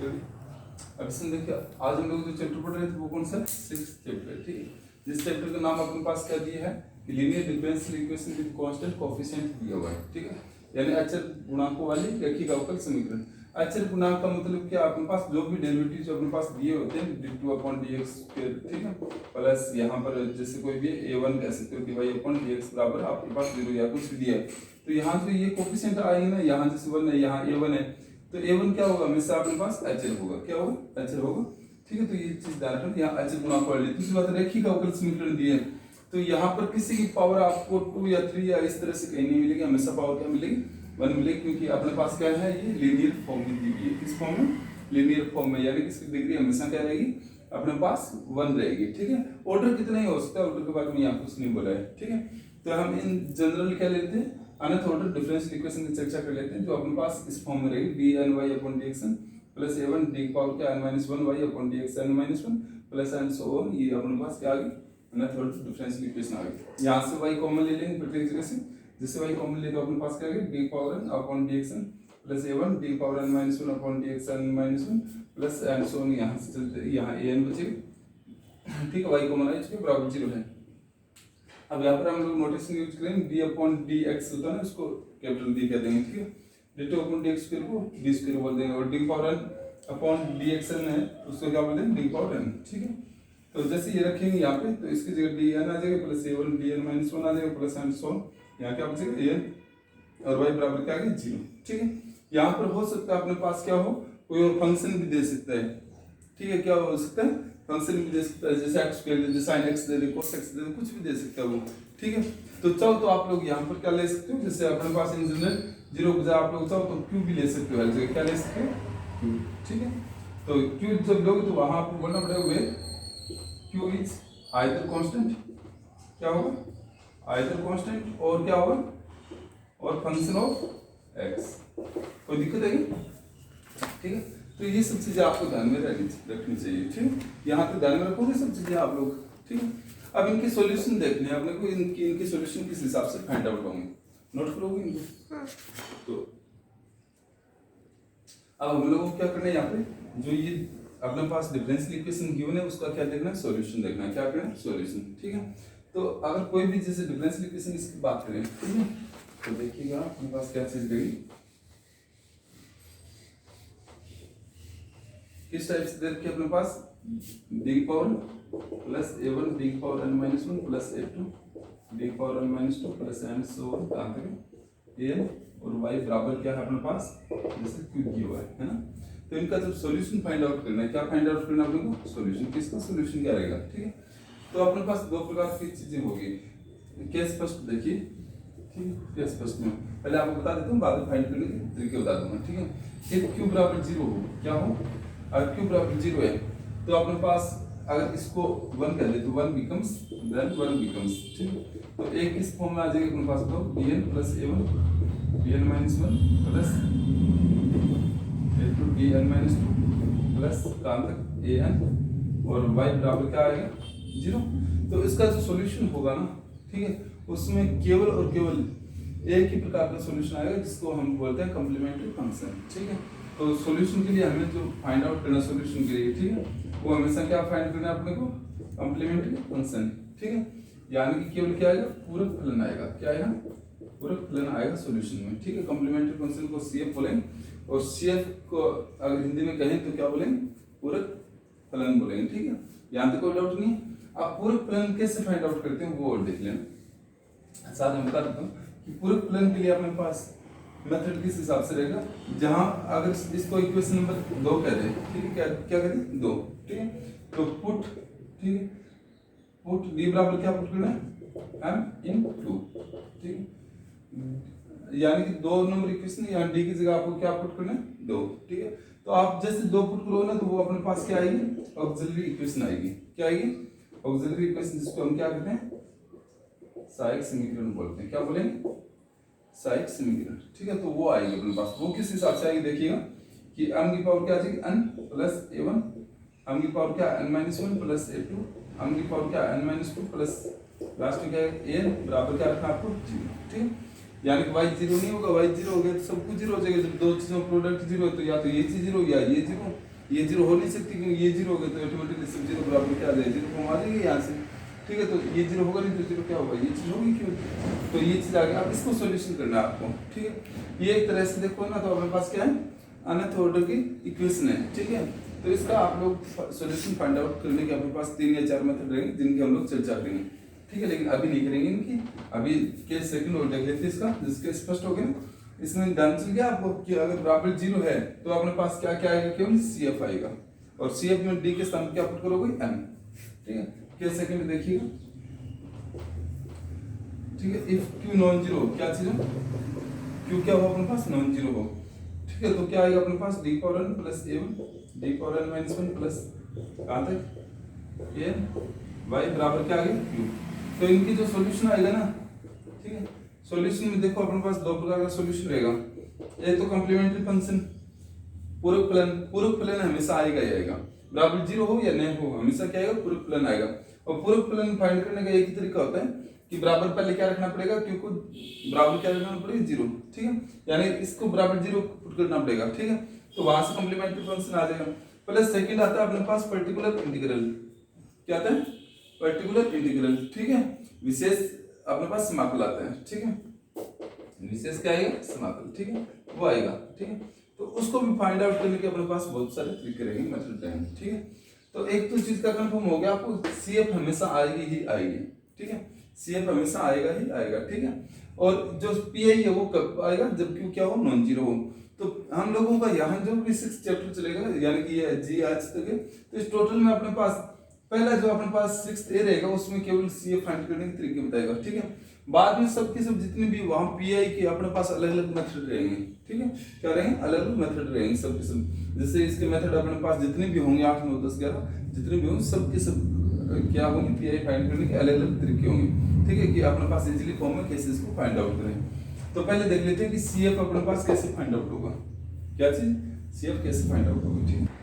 अब इसमें देखिए आज हम लोग जो चैप्टर पढ़ रहे थे वो कौन सा है? 6th चैप्टर, ठीक है। जिस चैप्टर का नाम अपने पास क्या दिया है कि linear differential equation with constant coefficient दिया हुआ है, ठीक है। यानी अचर गुणांकों वाली रैखिक अवकल समीकरण। अचर गुणांक का मतलब क्या, अपने पास जो भी डेरिवेटिव जो अपने पास दिए होते हैं d2/dx, ठीक है, प्लस यहाँ पर जैसे कोई भी a1 कह सकते हो dy/dx बराबर आपके पास 0 या कुछ भी दिया है, तो यहाँ से ये कोएफिशिएंट आएंगे ना, यहाँ जैसे 1 है, यहाँ a1 है, तो a1 क्या होगा, हमेशा अपने पास अचर होगा, क्या होगा, अचर होगा, ठीक है। तो ये चीज ध्यान रखना, यहाँ अचर गुणांक वाली। दूसरी बात रैखिक अवकल समीकरण दिए, तो यहाँ पर किसी की पावर आपको 2 या 3 या इस तरह से कहीं नहीं मिलेगी, हमेशा पावर क्या मिलेगी, 1 मिलेगी, क्योंकि अपने पास क्या है, ये लीनियर फॉर्म में दी हुई है। किस फॉर्म में, लीनियर फॉर्म में, यानी कि इसकी डिग्री हमेशा क्या रहेगी, अपने पास 1 रहेगी, ठीक है। ऑर्डर कितना ही हो सकता है, ऑर्डर के बारे में यहाँ कुछ नहीं बोला है, ठीक है। तो हम इन जनरल क्या लेते हैं, अनंत ऑर्डर डिफरेंशियल इक्वेशन की चर्चा कर लेते हैं, जो अपने पास इस फॉर्म में रहेगी dny/dxn plus a1 d power क्या n-1y/dxn-1 plus and so on. ये अपने पास क्या आ गई, अनंत ऑर्डर डिफरेंशियल इक्वेशन आ गई। यहाँ से y कॉमन ले लेंगे प्रत्येक जगह से, जिससे y कॉमन ले तो अपने पास क्या आ गई, d power n/dxn plus a1 d power n-1/dxn-1 plus and so on. यहाँ से चलते यहाँ an बचेगा, ठीक है, y कॉमन है, इसके बराबर 0 है। अब यहाँ पर हम लोग नोटेशन यूज करेंगे, d/dx होता है ना, उसको कैपिटल D कह देंगे, ठीक है। d2/dx को d² बोल देंगे, और d पावर n/dxn है उसको क्या बोल देंगे, d पावर n, ठीक है। तो जैसे ये रखेंगे यहाँ पे, तो इसकी जगह dn आ जाएगा प्लस a1 dn-1 आ जाएगा प्लस एंड सो ऑन। यहाँ क्या बचेगा, an और y बराबर क्या आ गया, 0, ठीक है। यहाँ पर हो सकता है अपने पास क्या हो, कोई और फंक्शन भी दे सकता है, ठीक है। क्या हो सकता है, फंक्शन भी दे सकता है, जैसे x दे दे, sin x दे दे, cos x दे दे, कुछ भी दे सकता है वो, ठीक है। तो चाहो तो आप लोग यहाँ पर क्या ले सकते हो, जैसे अपने पास इन जनरल 0 बजा आप लोग चाहो तो q भी ले सकते हो, हर जगह क्या ले सकते हो, q, ठीक है। तो q जब लोगे तो वहां आपको बोलना पड़ेगा वे q इज आयतन कांस्टेंट, क्या होगा, आयतन कांस्टेंट, और क्या होगा, और फंक्शन ऑफ x। कोई दिक्कत है, ठीक है। तो ये सब चीजें आपको ध्यान में रखनी चाहिए, ठीक है। यहाँ तक ध्यान में रखोगे सब चीजें आप लोग, ठीक है। अब इनके सॉल्यूशन देखने हैं अपने को, इनके सॉल्यूशन किस हिसाब से फाइंड आउट होंगे, नोट करोगे इनको। तो अब हम लोगों को क्या करना है, यहाँ पे जो ये अपने पास डिफरेंशियल इक्वेशन गिवन है उसका क्या देखना है, सॉल्यूशन देखना है, क्या करना है, सॉल्यूशन, ठीक है। तो अगर कोई भी जैसे डिफरेंशियल इक्वेशन इसकी बात करें, ठीक है, तो देखिएगा अपने पास क्या चीज रहेगी, किस टाइप से दे रखी है अपने पास, d power plus a1 d power n-1 plus a2 d power n-2 plus and so on, कहां तक a और y बराबर क्या है अपने पास, जैसे q दिया हुआ है ना। तो इनका जब सॉल्यूशन फाइंड आउट करना है, क्या फाइंड आउट करना है अपने को, सॉल्यूशन, किसका सॉल्यूशन क्या रहेगा, ठीक है। तो अपने पास दो प्रकार की चीजें होगी, केस फर्स्ट देखिए, ठीक है। केस फर्स्ट में पहले आपको बता देता हूँ, बाद में फाइंड करने के तरीके बता दूंगा, ठीक है। if q बराबर 0 हो, क्या हो, अगर q बराबर 0 है तो अपने पास अगर इसको 1 कर दे तो 1 बिकम्स, देन 1 बिकम्स, ठीक है। तो एक इस फॉर्म में आ जाएगा अपने पास, तो dn plus a1 dn-1 plus a2 dn-2 plus कहां तक an, और y बराबर क्या आएगा, 0। तो इसका जो सॉल्यूशन होगा ना, ठीक है, उसमें केवल और केवल एक ही प्रकार का सॉल्यूशन आएगा जिसको हम बोलते हैं कॉम्प्लीमेंट्री फंक्शन, ठीक है। तो सॉल्यूशन के लिए हमें जो फाइंड आउट करना सॉल्यूशन के लिए, ठीक है, वो हमेशा क्या फाइंड करना है अपने को, कॉम्प्लीमेंट्री फंक्शन, ठीक है। यानी कि केवल क्या आएगा, पूरक फलन आएगा, क्या आएगा, पूरक फलन आएगा सॉल्यूशन में, ठीक है। कॉम्प्लीमेंट्री फंक्शन को CF बोलेंगे, और CF को अगर हिंदी में कहें तो क्या बोलेंगे, पूरक फलन बोलेंगे, ठीक है। यहाँ तक कोई डाउट नहीं। आप पूरक फलन कैसे फाइंड आउट करते हैं वो और देख लेना, साथ में बता देता हूँ कि पूरक फलन के लिए अपने पास मेथड किस हिसाब से रहेगा, जहां अगर इसको इक्वेशन नंबर 2 कह दे, ठीक है, क्या कह दे, 2, ठीक है। तो पुट, ठीक है, पुट d बराबर क्या पुट करना है, m इन 2, ठीक है। यानी कि 2 नंबर इक्वेशन, यहाँ d की जगह आपको क्या पुट करना है, 2, ठीक है। तो आप जैसे 2 पुट करोगे ना, तो वो अपने पास क्या आएगी, ऑक्सिलरी इक्वेशन आएगी, क्या आएगी, ऑक्सिलरी इक्वेशन, जिसको हम क्या कहते हैं, सहायक समीकरण बोलते हैं, क्या बोलेंगे, सहायक समीकरण, ठीक है। तो वो आएगी अपने पास, वो किस हिसाब से आएगी देखिएगा कि m की पावर क्या आ जाएगी, n प्लस a1, m की पावर क्या n-1 प्लस a2, m की पावर क्या n-2 प्लस लास्ट में क्या है a बराबर क्या रखना आपको, 0, ठीक है। यानी कि y 0 नहीं होगा, y 0 हो गया तो सब कुछ 0 हो जाएगा। जब दो चीजों प्रोडक्ट 0 है तो या तो ये चीज 0 या ये 0, ये जीरो हो नहीं सकती क्योंकि ये जीरो हो गया तो ऑटोमेटिकली सब जीरो बराबर क्या आ जाएगा, जीरो फॉर्म आ जाएगी यहाँ से, ठीक है। तो ये जीरो होगा नहीं तो जीरो क्या होगा, ये चीज होगी क्यों, तो ये चीज आ गई। अब इसको सोल्यूशन करना है आपको, ठीक है। ये एक तरह से देखो ना तो अपने पास क्या है, अनंत ऑर्डर की इक्वेशन है, ठीक है। तो इसका आप लोग सोल्यूशन फाइंड आउट करने के अपने पास 3 या 4 मेथड रहेंगे जिनकी हम लोग चर्चा करेंगे, ठीक है। लेकिन अभी नहीं करेंगे इनकी, अभी केस सेकंड और देख लेते हैं इसका, जिसके स्पष्ट हो गया। इसमें ध्यान चल गया आपको कि अगर बराबर जीरो है तो अपने पास क्या क्या आएगा, केवल CF आएगा, और CF में D के स्थान क्या पुट करोगे, M, ठीक है। केस सेकंड देखिएगा, ठीक है। इफ Q नॉन जीरो, क्या चीज हो, Q क्या हो अपने पास, नॉन जीरो हो, ठीक है। तो क्या आएगा अपने पास, D power n plus A1, D power n minus 1 plus कहाँ तक A y बराबर क्या आ गया Q। तो इनकी जो सॉल्यूशन आएगा ना, ठीक है, सॉल्यूशन में देखो अपने पास दो प्रकार का सॉल्यूशन रहेगा। एक तो कॉम्प्लीमेंट्री फंक्शन, पूरक फलन हमेशा आएगा ही आएगा, बराबर जीरो हो या नहीं हो हमेशा क्या आएगा, पूरक फलन आएगा। और पूरक फलन फाइंड करने का एक ही तरीका होता है कि बराबर पहले क्या रखना पड़ेगा, क्यों को बराबर क्या रखना पड़ेगा, जीरो, ठीक है। यानी इसको बराबर जीरो पुट करना पड़ेगा, ठीक है। तो वहां से कॉम्प्लीमेंट्री फंक्शन आ जाएगा। प्लस सेकंड आता है अपने पास पर्टिकुलर इंटीग्रल, क्या आता है, पर्टिकुलर इंटीग्रल, ठीक है। विशेष अपने पास समाकल आता है, ठीक है। विशेष क्या आएगा, समाकल, ठीक है, वो आएगा, ठीक है। तो उसको भी फाइंड आउट करने के अपने पास बहुत सारे तरीके रहेंगे, मेथड रहेंगे, ठीक है। तो एक तो चीज का कंफर्म हो गया आपको, CF हमेशा आएगी ही आएगी, ठीक है, CF हमेशा आएगा ही आएगा, ठीक है। और जो PI है वो कब आएगा, जब Q क्या हो, नॉन जीरो हो। तो हम लोगों का यहाँ जो भी 6 चैप्टर चलेगा, यानी कि ये G आज तक है, तो इस टोटल में अपने पास पहला जो अपने पास 6th A रहेगा उसमें केवल CF फाइंड करने के तरीके बताएगा, ठीक है। बाद में सबके सब जितने भी वहां PI के अपने पास अलग अलग मेथड रहेंगे, ठीक है, क्या रहेंगे, अलग अलग मेथड रहेंगे सबके सब। जैसे इसके मेथड अपने पास जितने भी होंगे 8 9 10 11 जितने भी होंगे सबके सब क्या होंगे, PI फाइंड करने के अलग अलग तरीके होंगे, ठीक है, कि अपने पास इजीली फॉर्म में कैसे इसको फाइंड आउट करें। तो पहले देख लेते हैं कि CF अपने पास कैसे फाइंड आउट होगा, क्या चीज, CF कैसे फाइंड आउट होगा, ठीक है।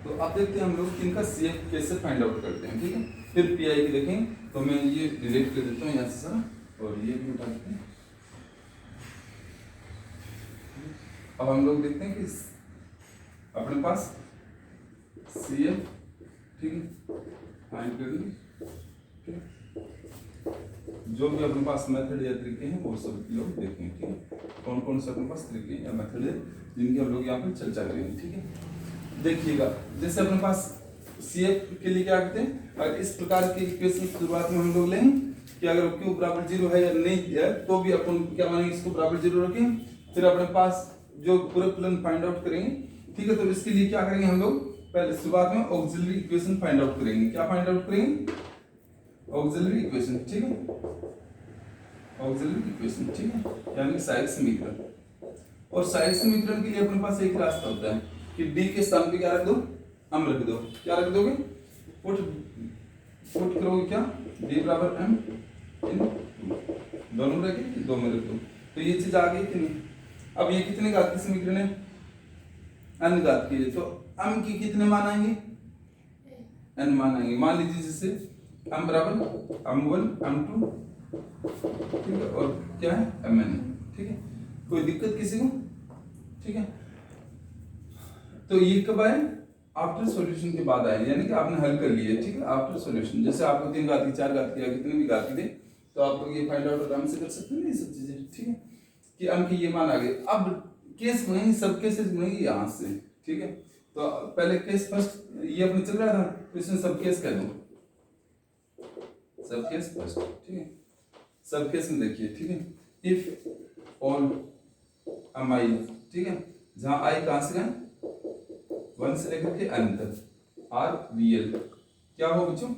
तो अब देखते हैं हम लोग इनका CF कैसे फाइंड आउट करते हैं, ठीक है। फिर PI की देखेंगे। तो मैं ये डिलीट कर देता हूँ यहाँ से सारा, और ये भी उठा देते हैं। अब हम लोग देखते हैं कि अपने पास CF, ठीक है, फाइंड करेंगे, ठीक है। जो भी अपने पास मेथड या तरीके हैं वो सब लोग देखेंगे, ठीक है। कौन कौन से अपने पास तरीके या मेथड है जिनकी हम लोग यहाँ पे चर्चा करेंगे, ठीक है। देखिएगा, जैसे अपने पास CF के लिए क्या करते हैं, अगर इस प्रकार की इक्वेशन शुरुआत में हम लोग लेंगे कि अगर Q बराबर जीरो है या नहीं है, तो भी अपन क्या मानेंगे, इसको बराबर जीरो रखें। फिर अपने पास जो पूरक फलन फाइंड आउट करेंगे, ठीक है। तो इसके लिए क्या करेंगे हम लोग, पहले शुरुआत में ऑक्सिलरी इक्वेशन फाइंड आउट करेंगे। क्या फाइंड आउट करेंगे, ऑक्सिलरी इक्वेशन, ठीक है, ऑक्सिलरी इक्वेशन, ठीक है, यानी सहायक समीकरण। और सहायक समीकरण के लिए अपने पास एक रास्ता होता है कि D के स्थान पे क्या रख दो, M रख दो। क्या रख दोगे, पुट करोगे क्या, D बराबर M इन दोनों रखे, दो में रख दो। तो ये चीज आ गई कि नहीं। अब ये कितने घात की समीकरण है, n घात की है, तो m की कितने मान आएंगे, n मान आएंगे। मान लीजिए जैसे m बराबर m1 m2, ठीक है, और क्या है mn, ठीक है। कोई दिक्कत किसी को, ठीक है। तो ये कब आए, आफ्टर सॉल्यूशन के बाद आए, यानी कि आपने हल कर लिया, ठीक है, आफ्टर सॉल्यूशन। जैसे आपको 3 घात की 4 घात की या कितने भी घात की दे, तो आप लोग ये फाइंड आउट आराम से कर सकते हैं ये सब चीजें, ठीक है, कि m के ये मान आ गए। अब केस गुणेंगे, सब केसेस गुणेंगे यहाँ से, ठीक है। तो पहले केस फर्स्ट ये अपने चल रहा था, तो इसमें सब केस कह दो, सब केस फर्स्ट, ठीक है। सब केस में देखिए, ठीक है, इफ ऑल mi, ठीक है, जहां i कहां से गए, 1 से लेकर के n तक, आर रियल, क्या हो बच्चों,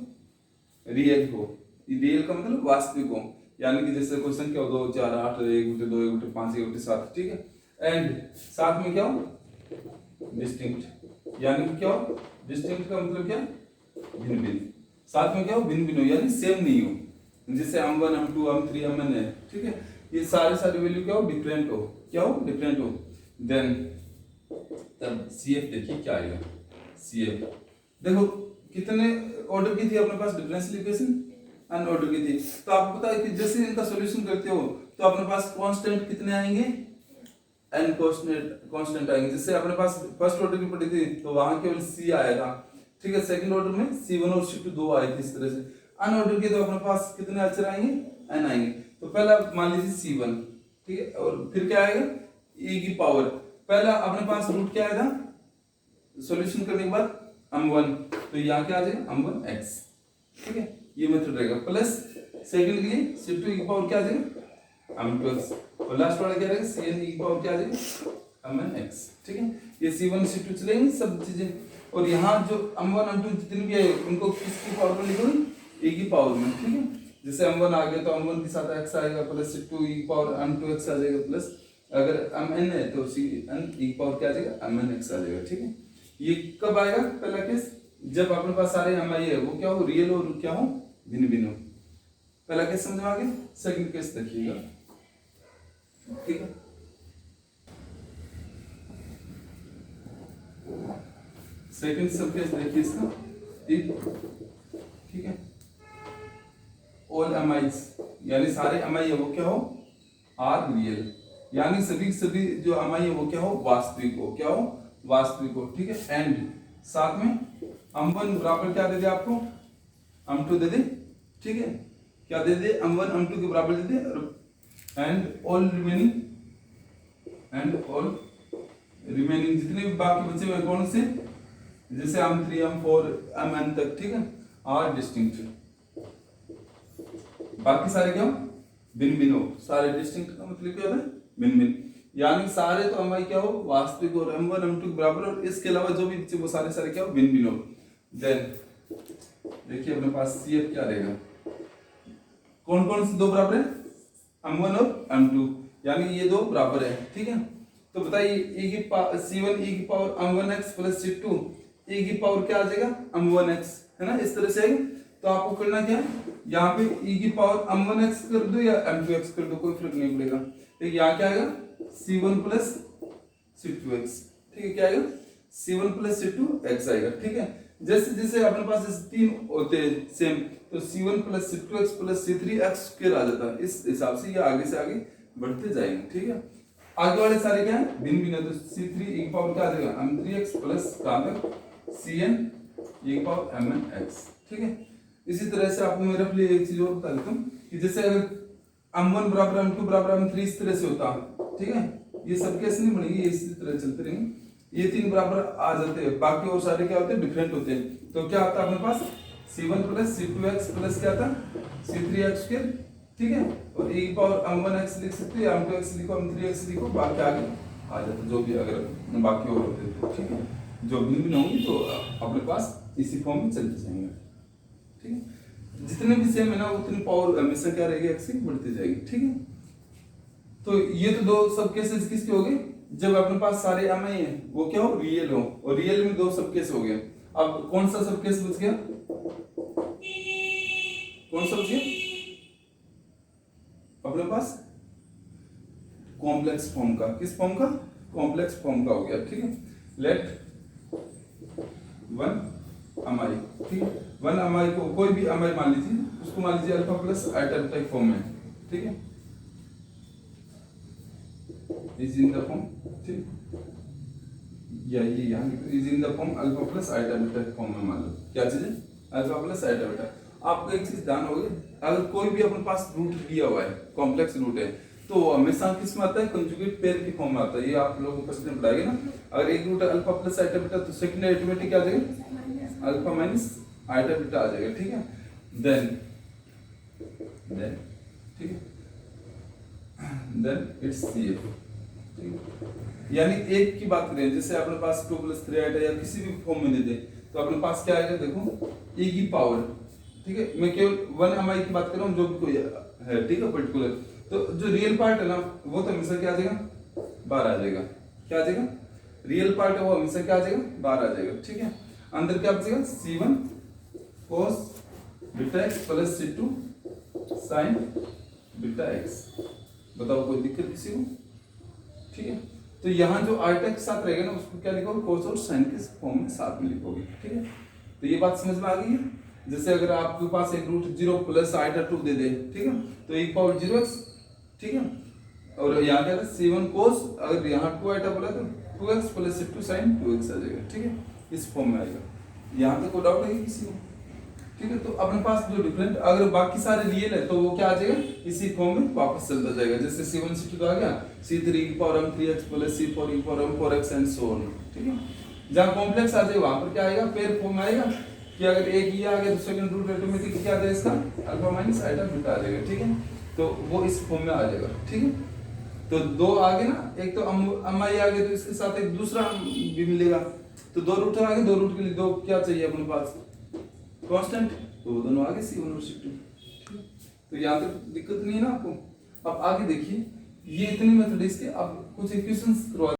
रियल हो। रियल का मतलब वास्तविक हो, यानी कि जैसे कोई संख्या हो 2 4 8 1 2 1 5 1 7, ठीक है। एंड साथ में क्या हो, डिस्टिंक्ट, यानी कि क्या हो, डिस्टिंक्ट का मतलब क्या, भिन्न भिन्न। साथ में क्या हो, भिन्न भिन्न हो, यानी सेम नहीं हो। जैसे m1 m2 m3 mn है, ठीक है, ये सारे वैल्यू क्या हो, डिफरेंट हो, क्या हो, डिफरेंट हो। देन तब CF देखिए क्या आएगा, CF देखो कितने ऑर्डर की थी अपने पास डिफरेंशियल इक्वेशन, n ऑर्डर की थी। तो आपको पता है कि जैसे इनका सॉल्यूशन करते हो तो अपने पास कांस्टेंट कितने आएंगे, n कांस्टेंट आएंगे। जैसे अपने पास फर्स्ट ऑर्डर की पड़ी थी तो वहां केवल c आया था, ठीक है। सेकंड ऑर्डर में c1 और c2 दो आए थे इस तरह से। अनऑर्डर के तो अपने पास कितने अक्षर आएंगे, n आएंगे। तो पहला मान लीजिए c1, ठीक है, और फिर क्या आएगा e की पावर। पहला अपने पास रूट क्या आया था सॉल्यूशन करने के बाद m1, तो यहाँ क्या आ जाएगा m1x, ठीक है, ये मेथड रहेगा। प्लस सेकंड के लिए c2 की पावर क्या आ जाएगा m2x, और लास्ट वाला क्या रहेगा cn की पावर क्या आ जाएगा m1x, ठीक है। ये c1 c2 चलेंगे सब चीजें। और यहाँ जो m1 m2 जितने भी है उनको किसकी पावर में लिखोगे e की पावर में, ठीक है। जैसे m1 आ गया तो m1 के साथ x आएगा, प्लस c2 e की पावर m2x आ जाएगा, प्लस अगर mn है तो cn e की पावर क्या आ जाएगा mnx आ जाएगा, ठीक है। ये कब आएगा पहला केस, जब अपने पास सारे mi है वो क्या हो रियल हो और क्या हो भिन्न भिन्न हो। पहला केस समझ में आ गया। सेकंड केस देखिएगा, ठीक है। सेकंड सब केस देखिए इसका, ठीक है। ऑल एमआईज यानी सारे एमआई है वो क्या हो आर रियल, यानी सभी जो एमआई है वो क्या हो वास्तविक हो, क्या हो वास्तविक हो, ठीक है। एंड साथ में m1 बराबर क्या दे दे आपको m2 दे दे, ठीक है, क्या दे दे m1 m2 के बराबर दे दे। एंड ऑल रिमेनिंग जितने भी बाकी बचे हुए कौन से, जैसे m3 m4 mn तक, ठीक है, आर डिस्टिंक्ट। बाकी सारे क्या हो भिन्न भिन्न हो। सारे डिस्टिंक्ट का मतलब क्या होता है भिन्न भिन्न, यानी सारे तो एमआई क्या हो वास्तविक और m1 m2 के बराबर, और इसके अलावा जो भी बचे वो सारे क्या हो भिन्न भिन्न हो। देन देखिए अपने पास CF क्या रहेगा, कौन कौन से दो बराबर है m1 और m2, यानी ये दो बराबर है, ठीक है। तो बताइए C1 e की power m1x plus C2 e की पावर क्या आ जाएगा m1x, है ना, इस तरह से आएगा। तो आपको करना क्या है, यहाँ पे e की पावर m1x कर दो या m2x कर दो, कोई फर्क नहीं पड़ेगा। ठीक, यहाँ क्या आएगा C1 प्लस C2x, ठीक है, क्या आएगा C1 प्लस C2x आएगा, ठीक है। जैसे जैसे अपने पास जैसे तीन होते हैं सेम, तो C1 plus C2x plus C3x square आ जाता है। इस हिसाब से ये आगे से आगे बढ़ते जाएंगे, ठीक है। आगे वाले सारे क्या है भिन्न भिन्न, तो C3 e की पावर क्या आ जाएगा m3x प्लस कहां तक Cn e की पावर mnx, ठीक है। इसी तरह से आपको मैं रफली एक चीज और बता देता हूँ कि जैसे अगर m1 बराबर m2 बराबर m3 इस तरह से होता, ठीक है, ये सब कैसे नहीं बनेगी, इसी तरह चलते रहेंगे, ये तीन बराबर आ जाते हैं, बाकी और सारे क्या होते हैं डिफरेंट होते हैं। तो क्या आता है अपने पास C1 प्लस C2x प्लस क्या था C3x स्क्वायर, ठीक है, और e की पावर m1x लिख सकते हैं, m2x लिखो, m3x लिखो, बाकी आगे आ जाते जो भी अगर बाकी और होते तो, ठीक है। जो भिन्न भिन्न होंगी तो अपने पास इसी फॉर्म में चलते जाएंगे, ठीक है। जितने भी सेम है ना उतनी पावर हमेशा क्या रहेगी x की बढ़ती जाएगी, ठीक है। तो ये तो दो सब केसेस किसके हो गए, जब अपने पास सारे एमआई हैं वो क्या हो रियल हो, और रियल में दो सब केस हो गए। अब कौन सा सब केस बच गया, कौन सा बच गया अपने पास कॉम्प्लेक्स फॉर्म का, किस फॉर्म का कॉम्प्लेक्स फॉर्म का हो गया, ठीक है। लेट वन एमआई, ठीक है, वन एमआई को कोई भी एमआई मान लीजिए, उसको मान लीजिए alpha plus iota type form में, ठीक है, इज इन द फॉर्म, ठीक, या ये यहाँ is in the form alpha plus iota beta form में मान लो, क्या चीज है अल्फा प्लस आइटा बीटा। आपको एक चीज ध्यान होगी, अगर कोई भी अपने पास रूट दिया हुआ है कॉम्प्लेक्स रूट है तो हमेशा किस में आता है कंजुगेट पेयर की फॉर्म में आता है। ये आप लोगों को प्रश्न पढ़ाएंगे ना, अगर एक रूट है अल्फा प्लस आइटा बीटा तो सेकंड अल्टीमेटली क्या आ जाएगा अल्फा माइनस आइटा बीटा आ जाएगा, ठीक है। देन ठीक है, देन इट्स CF, ठीक है। यानी एक की बात करें, जैसे अपने पास 2 + 3 आइटा या किसी भी फॉर्म में दे दे तो अपने पास क्या आएगा, देखो e की पावर, ठीक है, मैं केवल 1 mi की बात कर रहा हूँ जो भी कोई है, ठीक है, पर्टिकुलर। तो जो रियल पार्ट है ना वो तो हमेशा क्या आ जाएगा बाहर आ जाएगा, क्या आ जाएगा रियल पार्ट है वो हमेशा क्या आ जाएगा बाहर आ जाएगा, ठीक है। अंदर क्या बचेगा C1 cos beta x plus C2 sin beta x। बताओ कोई दिक्कत किसी को, ठीक है। तो यहाँ जो आइटा के साथ रहेगा ना उसको क्या लिखोगे कोस और साइन के फॉर्म में साथ में लिखोगे, ठीक है। तो ये बात समझ में आ गई है। जैसे अगर आपके पास एक रूट 0 प्लस आइटा 2 दे दे, ठीक है, तो e पावर 0x, ठीक है, और यहाँ क्या था C1 cos, अगर यहाँ 2 आइटा बोला तो 2x plus C2 sin 2x आ जाएगा, ठीक है, इस फॉर्म में आएगा। यहाँ तक कोई डाउट है किसी को? ठीक है, तो अपने पास जो डिफरेंट अगर बाकी सारे रियल है तो वो क्या आ जाएगा, इसी फॉर्म में वापस चलता जाएगा। जैसे C1 C2 तो आ गया, C3 की power m 3x plus C4 की power m 4x and so on, ठीक है। जहाँ कॉम्प्लेक्स आ जाए वहां पर क्या आएगा, पेयर फॉर्म में आएगा कि अगर एक ये आ गया तो सेकंड रूट ऑटोमेटिक क्या आ जाएगा, इसका अल्फा माइनस आइटा बीटा आ जाएगा, ठीक है। तो वो इस फॉर्म में आ जाएगा, ठीक है। तो दो आ गए ना, एक तो अम्मा ये आ गए तो इसके साथ एक दूसरा भी मिलेगा। तो दो रूट आ गए, दो रूट के लिए दो क्या चाहिए अपने पास, कांस्टेंट, तो वो दोनों आ गए C1 और C2, ठीक है। तो यहाँ तक दिक्कत नहीं है ना आपको। अब आगे देखिए, ये इतनी मेथड इसके, अब कुछ इक्वेशंस करवा